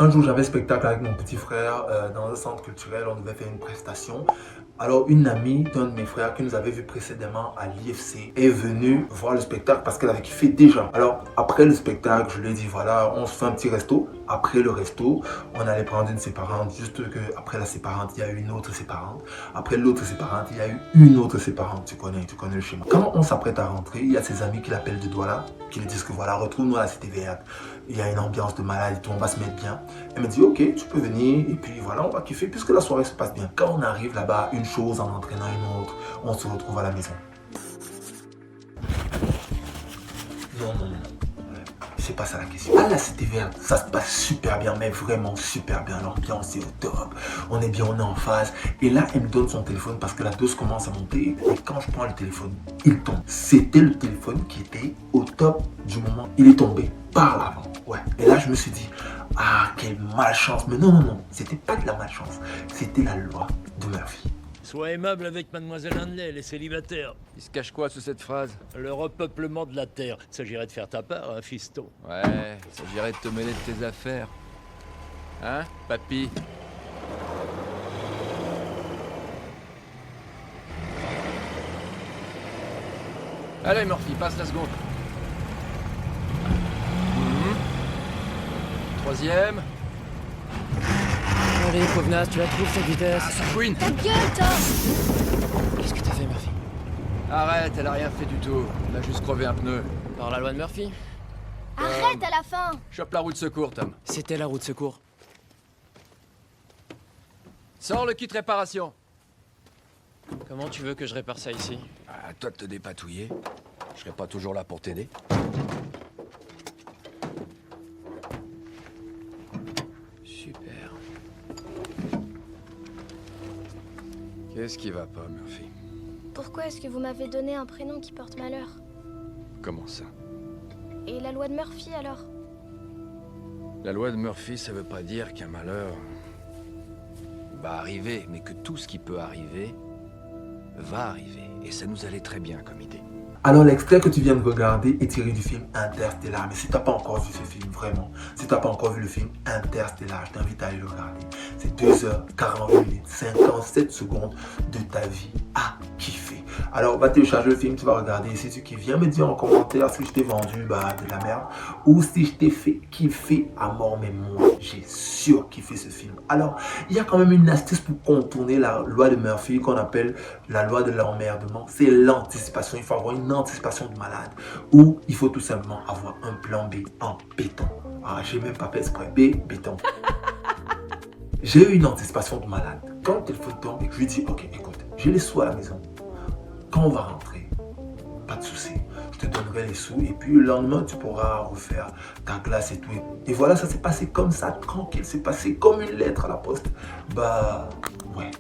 Un jour, j'avais spectacle avec mon petit frère dans un centre culturel. On devait faire une prestation. Alors, une amie d'un de mes frères que nous avait vu précédemment à l'IFC est venue voir le spectacle parce qu'elle avait kiffé déjà. Alors, après le spectacle, je lui ai dit, voilà, on se fait un petit resto. Après le resto, on allait prendre une séparante. Juste que après la séparante, il y a eu une autre séparante. Après l'autre séparante, il y a eu une autre séparante. Tu connais le schéma. Quand on s'apprête à rentrer, il y a ses amis qui l'appellent de Douala, qui lui disent que voilà, retrouve-nous à la Cité Verte. Il y a une ambiance de malade et tout, on va se mettre bien. Elle me dit, ok, tu peux venir et puis voilà, on va kiffer puisque la soirée se passe bien. Quand on arrive là-bas, une chose en entraînant une autre, on se retrouve à la maison. Non. C'est pas ça la question. À la Cité Verte, ça se passe super bien, mais vraiment super bien. L'ambiance est au top. On est bien, on est en phase. Et là, elle me donne son téléphone parce que la dose commence à monter. Et quand je prends le téléphone, il tombe. C'était le téléphone qui était au top du moment. Il est tombé par l'avant. Ouais. Et là, je me suis dit, ah, quelle malchance. Mais non. C'était pas de la malchance. C'était la loi de Murphy. Sois aimable avec Mademoiselle Hanley, elle est célibataire. Il se cache quoi sous cette phrase? Le repeuplement de la Terre. Il s'agirait de faire ta part, hein, fiston. Ouais, il s'agirait de te mêler de tes affaires. Hein, papy? Allez, Murphy, passe la seconde. Troisième. Allez, Provnas, tu la trouves cette vitesse? Ah, ça fouine. Ta gueule, toi! Qu'est-ce que t'as fait, Murphy? Arrête, elle a rien fait du tout. Elle a juste crevé un pneu. Par la loi de Murphy? Arrête à la fin! Chope la roue de secours, Tom. C'était la roue de secours. Sors le kit réparation. Comment tu veux que je répare ça ici? À toi de te dépatouiller. Je serai pas toujours là pour t'aider. Super. Qu'est-ce qui va pas, Murphy? Pourquoi est-ce que vous m'avez donné un prénom qui porte malheur? Comment ça? Et la loi de Murphy alors? La loi de Murphy, ça veut pas dire qu'un malheur va arriver, mais que tout ce qui peut arriver va arriver. Et ça nous allait très bien comme idée. Alors l'extrait que tu viens de regarder est tiré du film Interstellar. Mais si tu n'as pas encore vu ce film, vraiment, si tu n'as pas encore vu le film Interstellar, je t'invite à aller le regarder. C'est 2h40 minutes, 57 secondes de ta vie à kiffer. Alors va télécharger le film, tu vas regarder. Si tu kiffes, viens me dire en commentaire si je t'ai vendu de la merde ou si je t'ai fait kiffer à mort. Mais moi, j'ai surkiffé ce film. Alors, il y a quand même une astuce pour contourner la loi de Murphy qu'on appelle la loi de l'emmerdement. C'est l'anticipation. Il faut avoir une anticipation de malade ou il faut tout simplement avoir un plan B en béton. Ah, j'ai même pas fait exprès. Béton. J'ai eu une anticipation de malade. Quand le téléphone tombe et que je lui dis, ok, écoute, j'ai les sous à la maison. Quand on va rentrer, pas de souci. Je te donnerai les sous et puis le lendemain, tu pourras refaire ta glace et tout. Et voilà, ça s'est passé comme ça, tranquille. C'est passé comme une lettre à la poste. Bah, ouais.